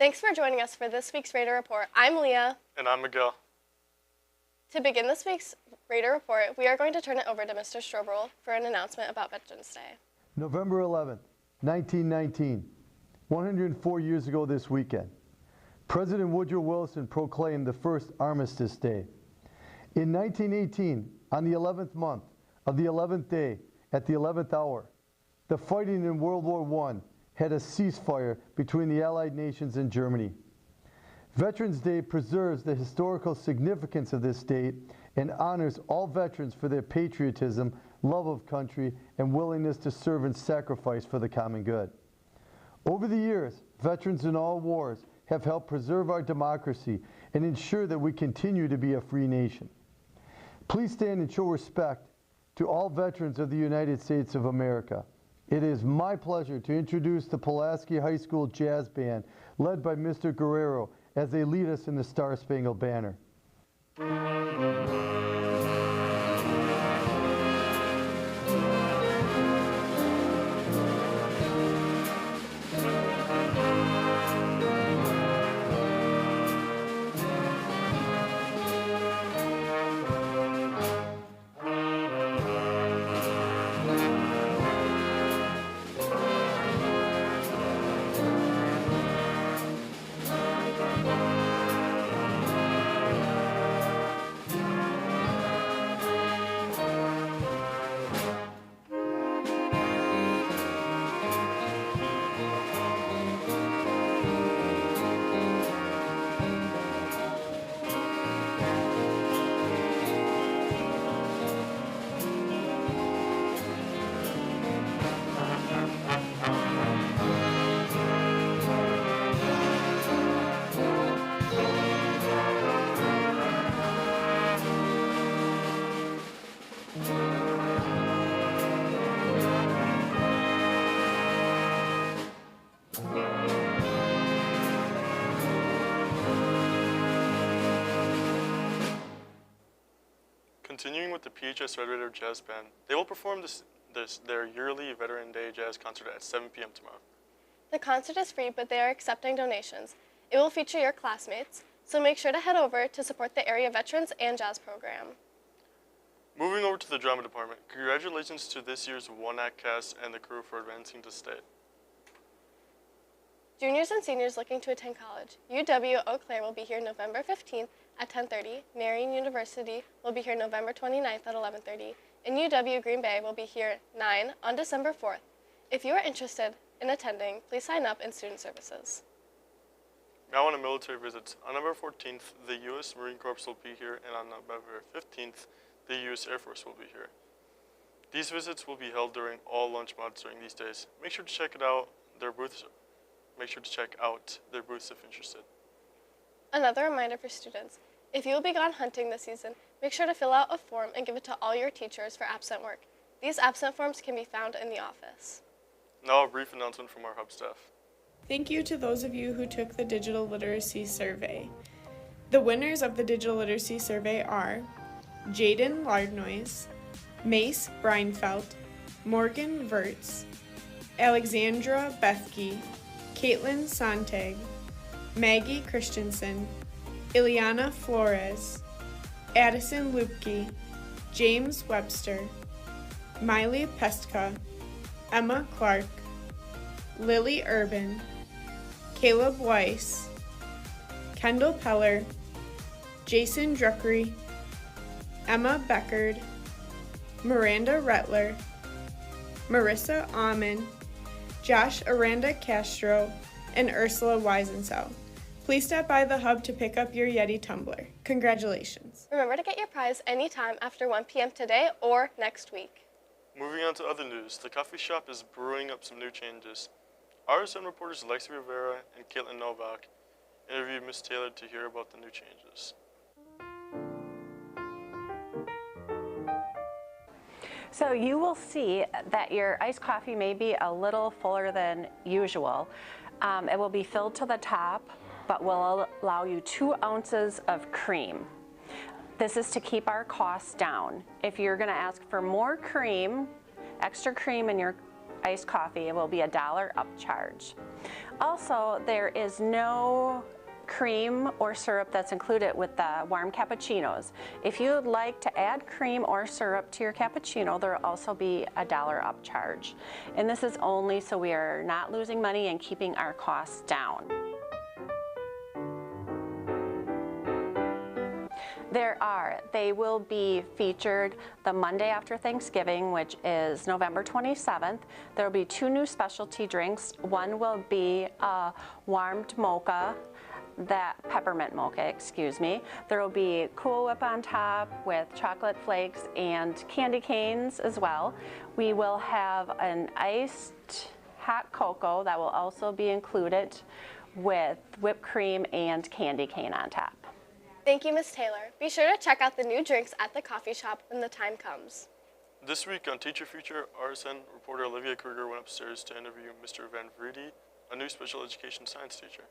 Thanks for joining us for this week's Raider Report. I'm Leah. And I'm Miguel. To begin this week's Raider Report, we are going to turn it over to Mr. Strobel for an announcement about Veterans Day. November 11th, 1919, 104 years ago this weekend, President Woodrow Wilson proclaimed the first Armistice Day. In 1918, on the 11th month of the 11th day, at the 11th hour, the fighting in World War I had a ceasefire between the Allied nations and Germany. Veterans Day preserves the historical significance of this date and honors all veterans for their patriotism, love of country, and willingness to serve and sacrifice for the common good. Over the years, veterans in all wars have helped preserve our democracy and ensure that we continue to be a free nation. Please stand and show respect to all veterans of the United States of America. It is my pleasure to introduce the Pulaski High School Jazz Band, led by Mr. Guerrero, as they lead us in the Star-Spangled Banner. Continuing with the PHS Red Raider Jazz Band, they will perform their yearly Veteran Day Jazz concert at 7 p.m. tomorrow. The concert is free, but they are accepting donations. It will feature your classmates, so make sure to head over to support the area veterans and jazz program. Moving over to the drama department, congratulations to this year's one-act cast and the crew for advancing to state. Juniors and seniors looking to attend college, UW Eau Claire will be here November 15th at 10:30, Marian University will be here November 29th at 11:30, and UW Green Bay will be here 9 on December 4th. If you are interested in attending, please sign up in Student Services. Now on to military visits. On November 14th, the U.S. Marine Corps will be here, and on November 15th, the U.S. Air Force will be here. These visits will be held during all lunch mods during these days. Make sure to check out their booths if interested. Another reminder for students, if you will be gone hunting this season, make sure to fill out a form and give it to all your teachers for absent work. These absent forms can be found in the office. Now a brief announcement from our hub staff. Thank you to those of you who took the Digital Literacy Survey. The winners of the Digital Literacy Survey are Jaden Lardnois, Mace Breinfeld, Morgan Vertz, Alexandra Bethke, Caitlin Sontag, Maggie Christensen, Ileana Flores, Addison Lupke, James Webster, Miley Pestka, Emma Clark, Lily Urban, Caleb Weiss, Kendall Peller, Jason Druckery, Emma Beckard, Miranda Rettler, Marissa Amon, Josh Aranda Castro, and Ursula Weisensau. Please stop by the hub to pick up your Yeti tumbler. Congratulations. Remember to get your prize anytime after 1 p.m. today or next week. Moving on to other news, the coffee shop is brewing up some new changes. RSN reporters Lexi Rivera and Caitlin Novak interviewed Ms. Taylor to hear about the new changes. So you will see that your iced coffee may be a little fuller than usual. It will be filled to the top, but will allow you 2 ounces of cream. This is to keep our costs down. If you're gonna ask for more cream, extra cream in your iced coffee. It will be $1 upcharge. Also, there is no cream or syrup that's included with the warm cappuccinos. If you would like to add cream or syrup to your cappuccino, there will also be $1 upcharge. And this is only so we are not losing money and keeping our costs down. They will be featured the Monday after Thanksgiving, which is November 27th. There will be 2 new specialty drinks. One will be a warmed mocha, peppermint mocha, excuse me. There will be Cool Whip on top with chocolate flakes and candy canes as well. We will have an iced hot cocoa that will also be included with whipped cream and candy cane on top. Thank you, Ms. Taylor. Be sure to check out the new drinks at the coffee shop when the time comes. This week on Teacher Feature, RSN reporter Olivia Kruger went upstairs to interview Mr. Van Vriede, a new special education science teacher.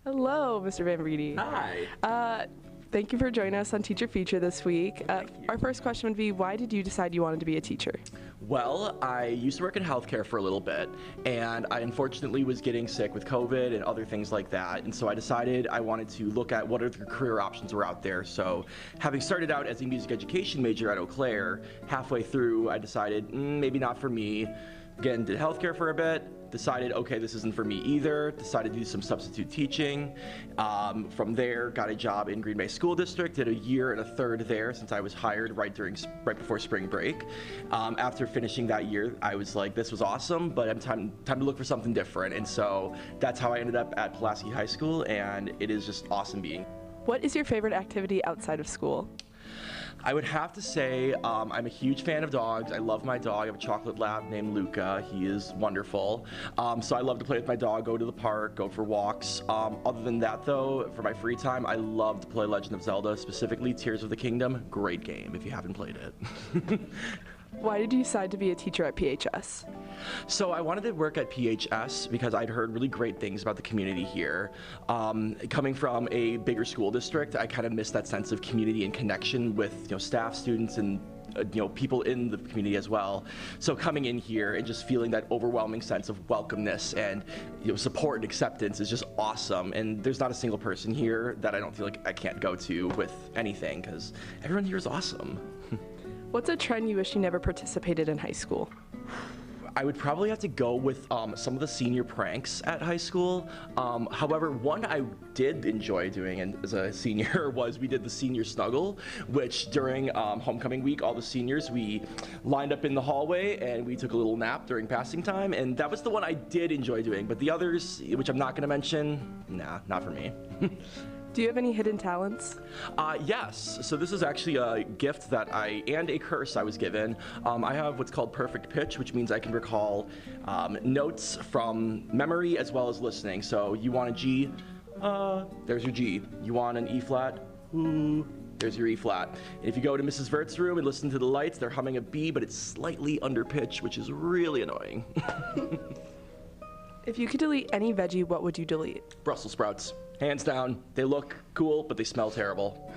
Hello, Mr. Van Vriede. Hi. Thank you for joining us on Teacher Feature this week. Our first question would be, why did you decide you wanted to be a teacher? Well, I used to work in healthcare for a little bit, and I unfortunately was getting sick with COVID and other things like that, and so I decided I wanted to look at what other career options were out there. So having started out as a music education major at Eau Claire, halfway through I decided maybe not for me. Again, did healthcare for a bit, decided, okay, this isn't for me either, decided to do some substitute teaching. From there, got a job in Green Bay School District, did 1 1/3 years there since I was hired right before spring break. After finishing that year, I was like, this was awesome, but I'm time to look for something different. And so that's how I ended up at Pulaski High School, and it is just awesome being. What is your favorite activity outside of school? I would have to say I'm a huge fan of dogs. I love my dog. I have a chocolate lab named Luca. He is wonderful. So I love to play with my dog, go to the park, go for walks. Other than that, though, for my free time, I love to play Legend of Zelda, specifically Tears of the Kingdom. Great game if you haven't played it. Why did you decide to be a teacher at PHS? So I wanted to work at PHS because I'd heard really great things about the community here. Coming from a bigger school district, I kind of missed that sense of community and connection with staff, students, and people in the community as well. So coming in here and just feeling that overwhelming sense of welcomeness and support and acceptance is just awesome. And there's not a single person here that I don't feel like I can't go to with anything because everyone here is awesome. What's a trend you wish you never participated in high school? I would probably have to go with some of the senior pranks at high school. However, one I did enjoy doing as a senior was we did the senior snuggle, which during homecoming week, all the seniors, we lined up in the hallway and we took a little nap during passing time, and that was the one I did enjoy doing. But the others, which I'm not going to mention, nah, not for me. Do you have any hidden talents? Yes. So this is actually a gift and a curse I was given. I have what's called perfect pitch, which means I can recall notes from memory as well as listening. So you want a G, there's your G. You want an E flat, ooh, there's your E flat. And if you go to Mrs. Vert's room and listen to the lights, they're humming a B, but it's slightly under pitch, which is really annoying. If you could delete any veggie, what would you delete? Brussels sprouts. Hands down. They look cool, but they smell terrible.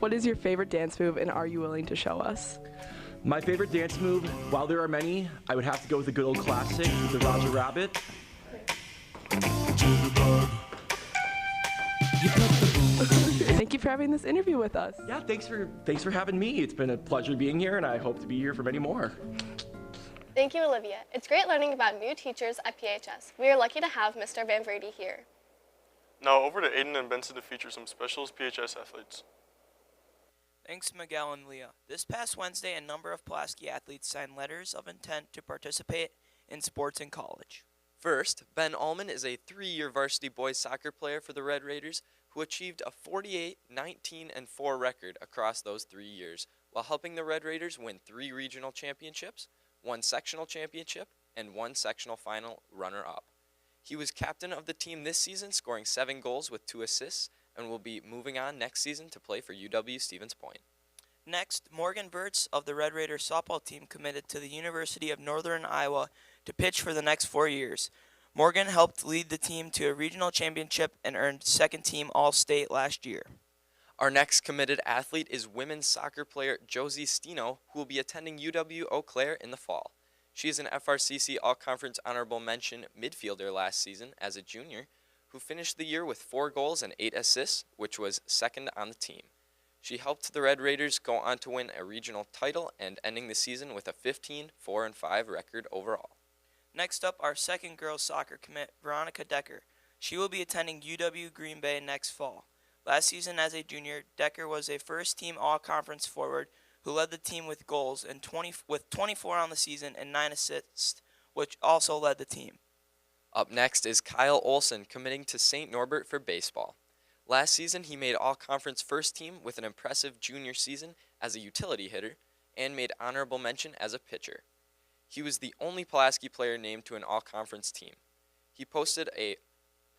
What is your favorite dance move, and are you willing to show us? My favorite dance move, while there are many, I would have to go with the good old classic, the Roger Rabbit. Thank you for having this interview with us. Yeah, thanks for having me. It's been a pleasure being here, and I hope to be here for many more. Thank you, Olivia. It's great learning about new teachers at PHS. We are lucky to have Mr. Van Vriede here. Now over to Aiden and Benson to feature some specials PHS athletes. Thanks, Miguel and Leah. This past Wednesday, a number of Pulaski athletes signed letters of intent to participate in sports in college. First, Ben Allman is a 3-year varsity boys soccer player for the Red Raiders who achieved a 48, 19, and 4 record across those 3 years while helping the Red Raiders win 3 regional championships, 1 sectional championship, and 1 sectional final runner-up. He was captain of the team this season, scoring 7 goals with 2 assists, and will be moving on next season to play for UW Stevens Point. Next, Morgan Burtz of the Red Raiders softball team committed to the University of Northern Iowa to pitch for the next 4 years. Morgan helped lead the team to a regional championship and earned second-team All-State last year. Our next committed athlete is women's soccer player Josie Stino, who will be attending UW Eau Claire in the fall. She is an FRCC All-Conference Honorable Mention midfielder last season as a junior, who finished the year with 4 goals and 8 assists, which was second on the team. She helped the Red Raiders go on to win a regional title and ending the season with a 15-4-5 record overall. Next up, our second girls soccer commit, Veronica Decker. She will be attending UW Green Bay next fall. Last season as a junior, Decker was a first-team all-conference forward who led the team with goals and 24 on the season and 9 assists, which also led the team. Up next is Kyle Olson committing to St. Norbert for baseball. Last season, he made all-conference first team with an impressive junior season as a utility hitter and made honorable mention as a pitcher. He was the only Pulaski player named to an all-conference team. He posted a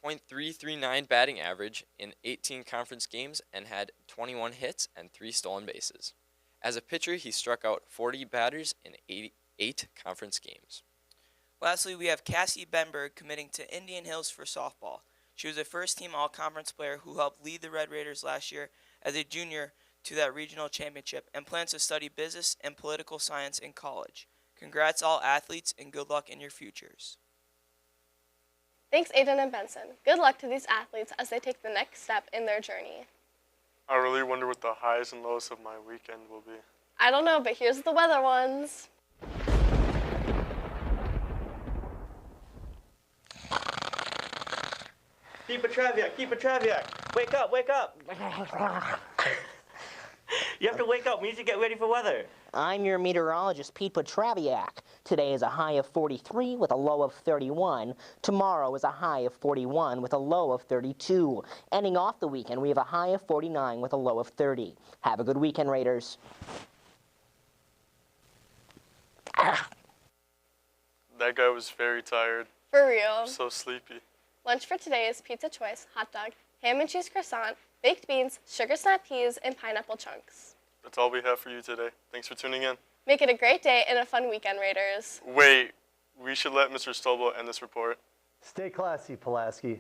.339 batting average in 18 conference games and had 21 hits and 3 stolen bases. As a pitcher, he struck out 40 batters in 8 conference games. Lastly, we have Cassie Benberg committing to Indian Hills for softball. She was a first-team all-conference player who helped lead the Red Raiders last year as a junior to that regional championship and plans to study business and political science in college. Congrats all athletes and good luck in your futures. Thanks, Aiden and Benson. Good luck to these athletes as they take the next step in their journey. I really wonder what the highs and lows of my weekend will be. I don't know, but here's the weather ones. Keep it Traviak, wake up, wake up. You have to wake up, we need to get ready for weather. I'm your meteorologist, Pete Petraviak. Today is a high of 43 with a low of 31. Tomorrow is a high of 41 with a low of 32. Ending off the weekend, we have a high of 49 with a low of 30. Have a good weekend, Raiders. That guy was very tired. For real. So sleepy. Lunch for today is pizza choice, hot dog, ham and cheese croissant, baked beans, sugar snap peas, and pineapple chunks. That's all we have for you today. Thanks for tuning in. Make it a great day and a fun weekend, Raiders. Wait, we should let Mr. Stolbo end this report. Stay classy, Pulaski.